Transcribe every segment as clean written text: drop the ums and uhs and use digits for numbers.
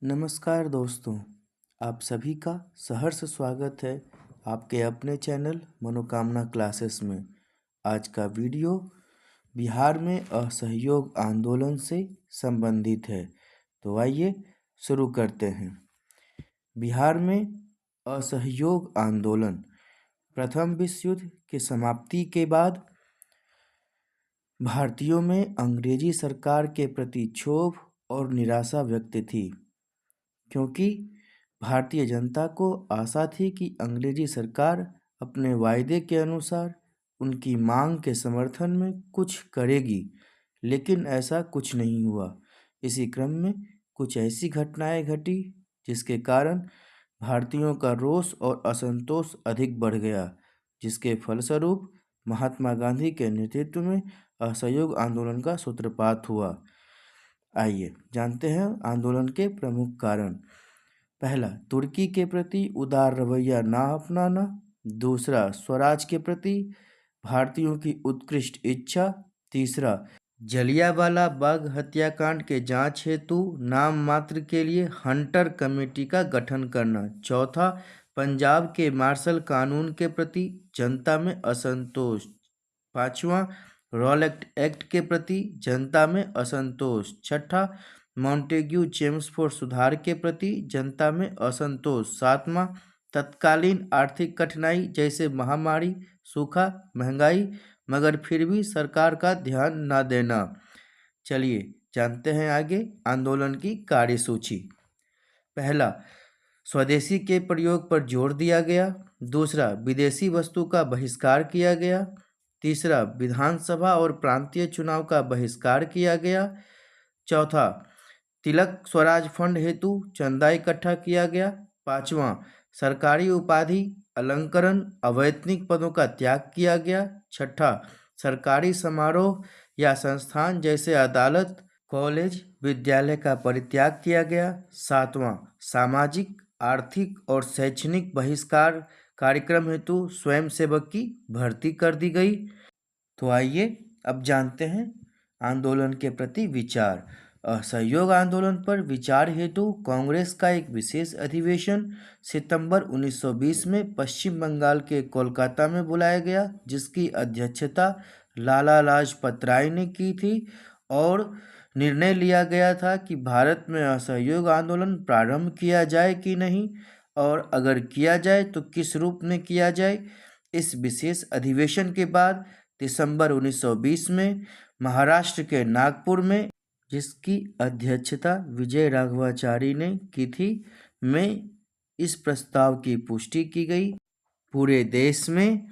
नमस्कार दोस्तों, आप सभी का सहर्ष स्वागत है आपके अपने चैनल मनोकामना क्लासेस में। आज का वीडियो बिहार में असहयोग आंदोलन से संबंधित है। तो आइए शुरू करते हैं। बिहार में असहयोग आंदोलन। प्रथम विश्व युद्ध की समाप्ति के बाद भारतीयों में अंग्रेजी सरकार के प्रति क्षोभ और निराशा व्यक्त थी, क्योंकि भारतीय जनता को आशा थी कि अंग्रेजी सरकार अपने वायदे के अनुसार उनकी मांग के समर्थन में कुछ करेगी, लेकिन ऐसा कुछ नहीं हुआ। इसी क्रम में कुछ ऐसी घटनाएं घटी जिसके कारण भारतीयों का रोष और असंतोष अधिक बढ़ गया, जिसके फलस्वरूप महात्मा गांधी के नेतृत्व में असहयोग आंदोलन का सूत्रपात हुआ। आइए जानते हैं आंदोलन के प्रमुख कारण। पहला, तुर्की के प्रति उदार रवैया ना अपनाना। दूसरा, स्वराज के प्रति भारतीयों की उत्कृष्ट इच्छा। तीसरा, जलियांवाला बाग हत्याकांड के जांच हेतु नाम मात्र के लिए हंटर कमेटी का गठन करना। चौथा, पंजाब के मार्शल कानून के प्रति जनता में असंतोष। पांचवा, रॉलेट एक्ट के प्रति जनता में असंतोष। छठा, मॉन्टेग्यू चेम्सफोर्ड सुधार के प्रति जनता में असंतोष। सातवां, तत्कालीन आर्थिक कठिनाई जैसे महामारी, सूखा, महंगाई, मगर फिर भी सरकार का ध्यान न देना। चलिए जानते हैं आगे आंदोलन की कार्यसूची। पहला, स्वदेशी के प्रयोग पर जोर दिया गया। दूसरा, विदेशी वस्तु का बहिष्कार किया गया। तीसरा, विधानसभा और प्रांतीय चुनाव का बहिष्कार किया गया। चौथा, तिलक स्वराज फंड हेतु चंदा इकट्ठा किया गया। पांचवा, सरकारी उपाधि, अलंकरण, अवैतनिक पदों का त्याग किया गया। छठा, सरकारी समारोह या संस्थान जैसे अदालत, कॉलेज, विद्यालय का परित्याग किया गया। सातवां, सामाजिक, आर्थिक और शैक्षणिक बहिष्कार कार्यक्रम हेतु स्वयंसेवक की भर्ती कर दी गई। तो आइए अब जानते हैं आंदोलन के प्रति विचार। असहयोग आंदोलन पर विचार हेतु कांग्रेस का एक विशेष अधिवेशन सितंबर 1920 में पश्चिम बंगाल के कोलकाता में बुलाया गया, जिसकी अध्यक्षता लाला लाजपत राय ने की थी और निर्णय लिया गया था कि भारत में असहयोग आंदोलन प्रारंभ किया जाए कि नहीं, और अगर किया जाए तो किस रूप में किया जाए। इस विशेष अधिवेशन के बाद दिसंबर 1920 में महाराष्ट्र के नागपुर में, जिसकी अध्यक्षता विजय राघवाचारी ने की थी, में इस प्रस्ताव की पुष्टि की गई। पूरे देश में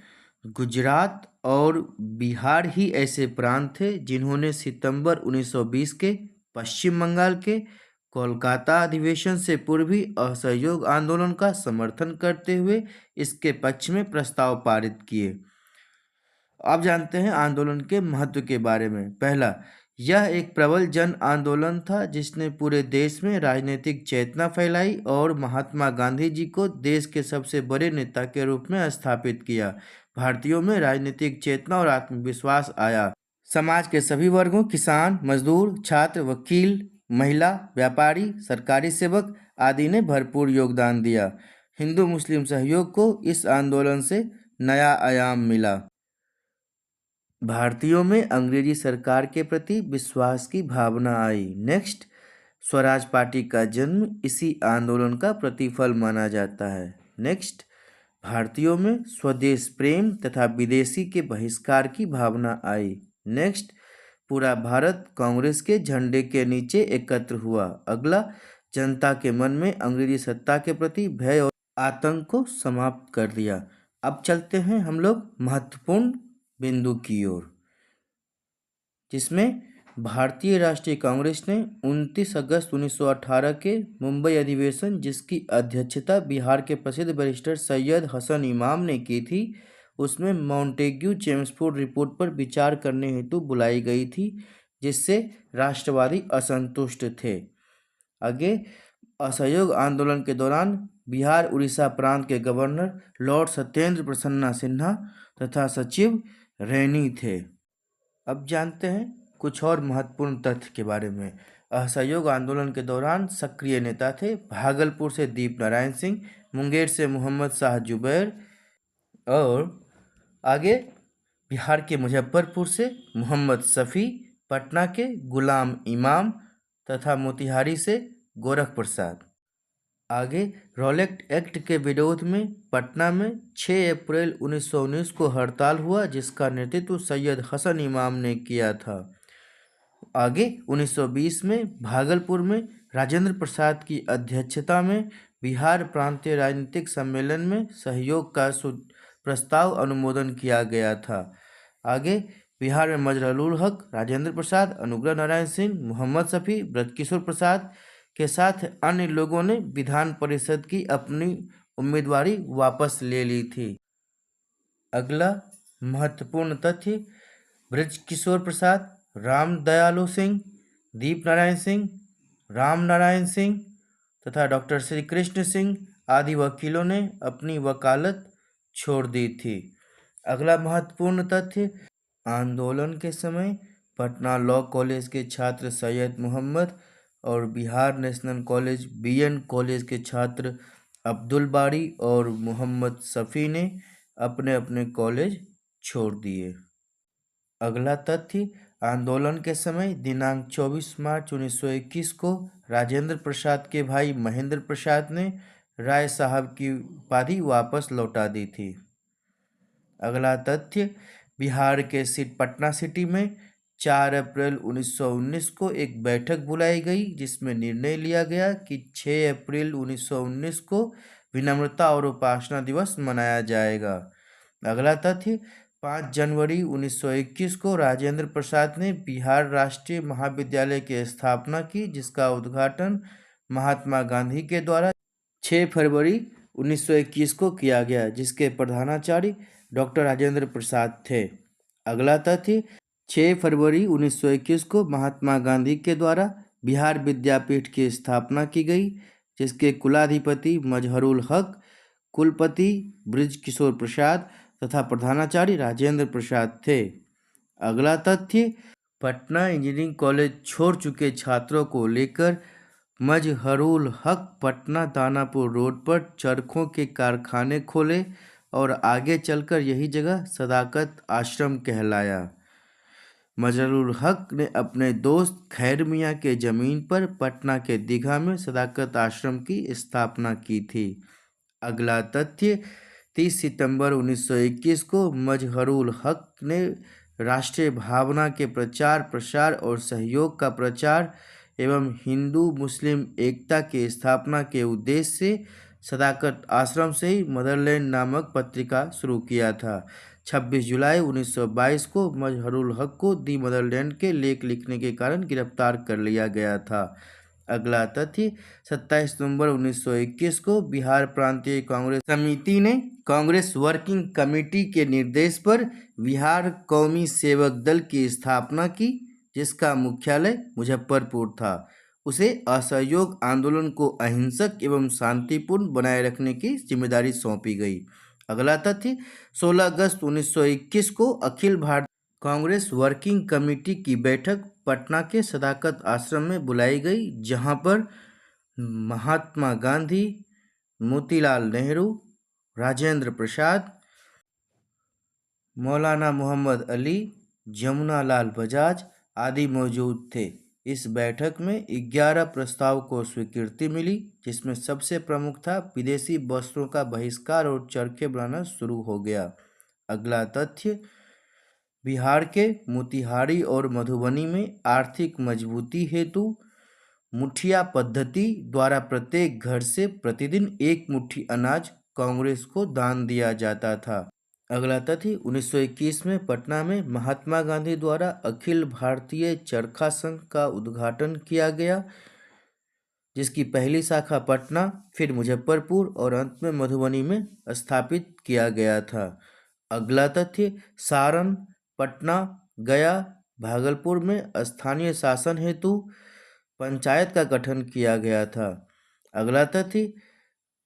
गुजरात और बिहार ही ऐसे प्रांत थे जिन्होंने सितंबर 1920 के पश्चिम बंगाल के कोलकाता अधिवेशन से पूर्व ही असहयोग आंदोलन का समर्थन करते हुए इसके पक्ष में प्रस्ताव पारित किए। अब जानते हैं आंदोलन के महत्व के बारे में। पहला, यह एक प्रबल जन आंदोलन था जिसने पूरे देश में राजनीतिक चेतना फैलाई और महात्मा गांधी जी को देश के सबसे बड़े नेता के रूप में स्थापित किया। भारतीयों में राजनीतिक चेतना और आत्मविश्वास आया। समाज के सभी वर्गों, किसान, मजदूर, छात्र, वकील, महिला, व्यापारी, सरकारी सेवक आदि ने भरपूर योगदान दिया। हिंदू मुस्लिम सहयोग को इस आंदोलन से नया आयाम मिला। भारतीयों में अंग्रेजी सरकार के प्रति विश्वास की भावना आई। नेक्स्ट, स्वराज पार्टी का जन्म इसी आंदोलन का प्रतिफल माना जाता है। नेक्स्ट, भारतीयों में स्वदेश प्रेम तथा विदेशी के बहिष्कार की भावना आई। नेक्स्ट, पूरा भारत कांग्रेस के झंडे के नीचे एकत्र हुआ। अगला, जनता के मन में अंग्रेजी सत्ता के प्रति भय और आतंक को समाप्त कर दिया। अब चलते हैं हम लोग महत्वपूर्ण बिंदु की ओर, जिसमें भारतीय राष्ट्रीय कांग्रेस ने 29 अगस्त 1918 के मुंबई अधिवेशन, जिसकी अध्यक्षता बिहार के प्रसिद्ध बैरिस्टर सैयद हसन इमाम ने की थी, उसमें मॉन्टेग्यू चेम्सफोर्ड रिपोर्ट पर विचार करने हेतु बुलाई गई थी, जिससे राष्ट्रवादी असंतुष्ट थे। आगे, असहयोग आंदोलन के दौरान बिहार उड़ीसा प्रांत के गवर्नर लॉर्ड सत्येंद्र प्रसन्ना सिन्हा तथा सचिव रैनी थे। अब जानते हैं कुछ और महत्वपूर्ण तथ्य के बारे में। असहयोग आंदोलन के दौरान सक्रिय नेता थे। भागलपुर से दीप नारायण सिंह, मुंगेर से मोहम्मद शाह जुबैर और आगे बिहार के मुजफ्फरपुर से मोहम्मद शफी, पटना के गुलाम इमाम तथा मोतिहारी से गोरख प्रसाद। आगे रॉलेट एक्ट के विरोध में पटना में 6 अप्रैल 1919 को हड़ताल हुआ, जिसका नेतृत्व सैयद हसन इमाम ने किया था। आगे 1920 में भागलपुर में राजेंद्र प्रसाद की अध्यक्षता में बिहार प्रांतीय राजनीतिक सम्मेलन में सहयोग का प्रस्ताव अनुमोदन किया गया था। आगे बिहार में मजहरूल हक, राजेंद्र प्रसाद, अनुग्रह नारायण सिंह, मोहम्मद शफी, ब्रजकिशोर प्रसाद के साथ अन्य लोगों ने विधान परिषद की अपनी उम्मीदवारी वापस ले ली थी। अगला महत्वपूर्ण तथ्य, ब्रजकिशोर प्रसाद, राम दयालु सिंह, दीप नारायण सिंह, राम नारायण सिंह तथा डॉक्टर श्री कृष्ण सिंह आदि वकीलों ने अपनी वकालत छोड़ दी थी। अगला महत्वपूर्ण तथ्य, आंदोलन के समय पटना लॉ कॉलेज के छात्र सैयद मोहम्मद और Bihar national college BN college के छात्र अब्दुल बारी और मोहम्मद शफी ने अपने अपने कॉलेज छोड़ दिए। अगला तथ्य, आंदोलन के समय दिनांक 24 मार्च 1921 को राजेंद्र प्रसाद के भाई महेंद्र प्रसाद ने राय साहब की उपाधि वापस लौटा दी थी। अगला तथ्य, बिहार के पटना सिटी में 4 अप्रैल 1919 को एक बैठक बुलाई गई, जिसमें निर्णय लिया गया कि 6 अप्रैल 1919 को विनम्रता और उपासना दिवस मनाया जाएगा। अगला तथ्य, 5 जनवरी 1921 को राजेंद्र प्रसाद ने बिहार राष्ट्रीय महाविद्यालय की स्थापना की, जिसका उद्घाटन महात्मा गांधी के द्वारा 6 फरवरी 1921 को किया गया, जिसके प्रधानाचार्य डॉक्टर राजेंद्र प्रसाद थे। अगला तथ्य, 6 फरवरी 1921 को महात्मा गांधी के द्वारा बिहार विद्यापीठ की स्थापना की गई, जिसके कुलाधिपति मजहरूल हक, कुलपति ब्रजकिशोर प्रसाद तथा प्रधानाचार्य राजेंद्र प्रसाद थे। अगला तथ्य, पटना इंजीनियरिंग कॉलेज छोड़ चुके छात्रों को लेकर मजहरूल हक पटना दानापुर रोड पर चरखों के कारखाने खोले और आगे चलकर यही जगह सदाकत आश्रम कहलाया। मजहरूल हक ने अपने दोस्त खैर मियाँ के ज़मीन पर पटना के दीघा में सदाकत आश्रम की स्थापना की थी। अगला तथ्य, 30 सितंबर 1921 को मजहरूल हक ने राष्ट्रीय भावना के प्रचार प्रसार और सहयोग का प्रचार एवं हिंदू मुस्लिम एकता की स्थापना के उद्देश्य से सदाकत आश्रम से ही मदरलैंड नामक पत्रिका शुरू किया था। 26 जुलाई 1922 को मजहरूल हक को दी मदरलैंड के लेख लिखने के कारण गिरफ्तार कर लिया गया था। अगला तथ्य, 27 नवंबर 1921 को बिहार प्रांतीय कांग्रेस समिति ने कांग्रेस वर्किंग कमेटी के निर्देश पर बिहार कौमी सेवक दल की स्थापना की, जिसका मुख्यालय मुजफ्फरपुर था। उसे असहयोग आंदोलन को अहिंसक एवं शांतिपूर्ण बनाए रखने की जिम्मेदारी सौंपी गई। अगला तथ्य, 16 अगस्त 1921 को अखिल भारतीय कांग्रेस वर्किंग कमेटी की बैठक पटना के सदाकत आश्रम में बुलाई गई, जहां पर महात्मा गांधी, मोतीलाल नेहरू, राजेंद्र प्रसाद, मौलाना मोहम्मद अली, जमुना लाल बजाज आदि मौजूद थे। इस बैठक में 11 प्रस्ताव को स्वीकृति मिली, जिसमें सबसे प्रमुख था विदेशी वस्त्रों का बहिष्कार और चरखे बनाना शुरू हो गया। अगला तथ्य, बिहार के मोतिहारी और मधुबनी में आर्थिक मजबूती हेतु मुठिया पद्धति द्वारा प्रत्येक घर से प्रतिदिन 1 मुट्ठी अनाज कांग्रेस को दान दिया जाता था। अगला तथ्य, 1921 में पटना में महात्मा गांधी द्वारा अखिल भारतीय चरखा संघ का उद्घाटन किया गया, जिसकी पहली शाखा पटना, फिर मुजफ्फरपुर और अंत में मधुबनी में स्थापित किया गया था। अगला तथ्य, सारण, पटना, गया, भागलपुर में स्थानीय शासन हेतु पंचायत का गठन किया गया था। अगला तथ्य,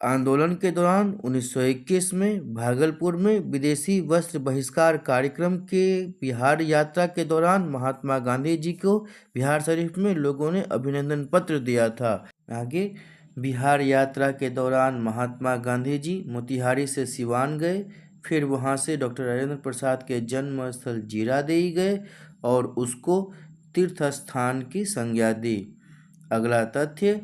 आंदोलन के दौरान 1921 में भागलपुर में विदेशी वस्त्र बहिष्कार कार्यक्रम के बिहार यात्रा के दौरान महात्मा गांधी जी को बिहार शरीफ में लोगों ने अभिनंदन पत्र दिया था। आगे, बिहार यात्रा के दौरान महात्मा गांधी जी मोतिहारी से सिवान गए, फिर वहां से डॉक्टर राजेंद्र प्रसाद के जन्म स्थल जीरादेई गए और उसको तीर्थ स्थान की संज्ञा दी। अगला तथ्य,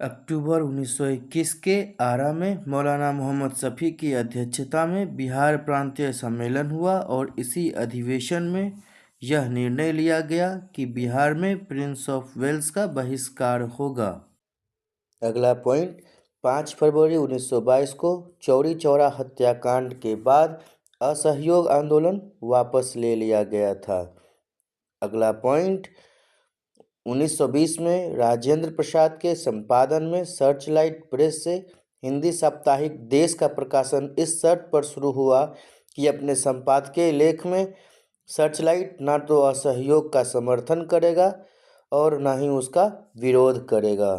अक्टूबर 1921 के आरा में मौलाना मोहम्मद शफी की अध्यक्षता में बिहार प्रांतीय सम्मेलन हुआ और इसी अधिवेशन में यह निर्णय लिया गया कि बिहार में प्रिंस ऑफ वेल्स का बहिष्कार होगा। अगला पॉइंट, 5 फरवरी 1922 को चौरी चौरा हत्याकांड के बाद असहयोग आंदोलन वापस ले लिया गया था। अगला पॉइंट, 1920 में राजेंद्र प्रसाद के संपादन में सर्चलाइट प्रेस से हिंदी साप्ताहिक देश का प्रकाशन इस शर्त पर शुरू हुआ कि अपने संपादकीय लेख में सर्चलाइट न तो असहयोग का समर्थन करेगा और न ही उसका विरोध करेगा।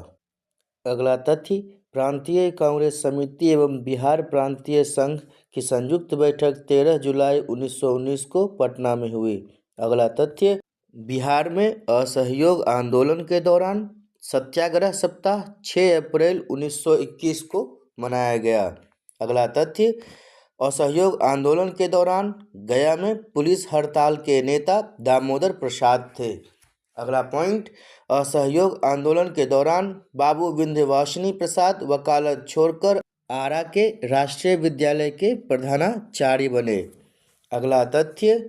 अगला तथ्य, प्रांतीय कांग्रेस समिति एवं बिहार प्रांतीय संघ की संयुक्त बैठक 13 जुलाई 1919 को पटना में हुई। अगला तथ्य, बिहार में असहयोग आंदोलन के दौरान सत्याग्रह सप्ताह 6 अप्रैल 1921 को मनाया गया। अगला तथ्य, असहयोग आंदोलन के दौरान गया में पुलिस हड़ताल के नेता दामोदर प्रसाद थे। अगला पॉइंट, असहयोग आंदोलन के दौरान बाबू विंध्यवासिनी प्रसाद वकालत छोड़कर आरा के राष्ट्रीय विद्यालय के प्रधानाचार्य बने। अगला तथ्य,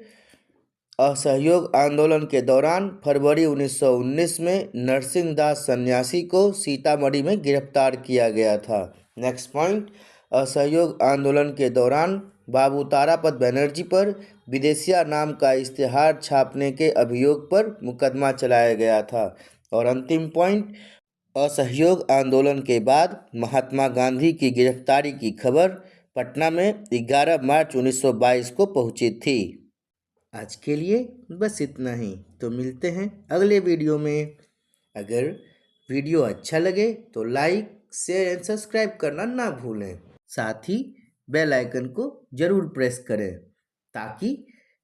असहयोग आंदोलन के दौरान फरवरी 1919 में नरसिंह दास सन्यासी को सीतामढ़ी में गिरफ्तार किया गया था। नेक्स्ट पॉइंट, असहयोग आंदोलन के दौरान बाबू तारापत बनर्जी पर विदेशिया नाम का इश्तेहार छापने के अभियोग पर मुकदमा चलाया गया था। और अंतिम पॉइंट, असहयोग आंदोलन के बाद महात्मा गांधी की गिरफ्तारी की खबर पटना में 11 मार्च 1922 को पहुंची थी। आज के लिए बस इतना ही, तो मिलते हैं अगले वीडियो में। अगर वीडियो अच्छा लगे तो लाइक, शेयर एंड सब्सक्राइब करना ना भूलें। साथ ही बेल आइकन को ज़रूर प्रेस करें ताकि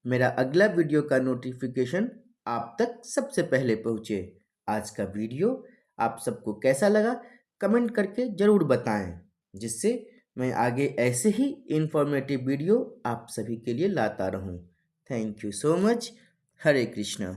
मेरा अगला वीडियो का नोटिफिकेशन आप तक सबसे पहले पहुँचे। आज का वीडियो आप सबको कैसा लगा कमेंट करके ज़रूर बताएं, जिससे मैं आगे ऐसे ही इंफॉर्मेटिव वीडियो आप सभी के लिए लाता रहूं। Thank you so much. Hare Krishna.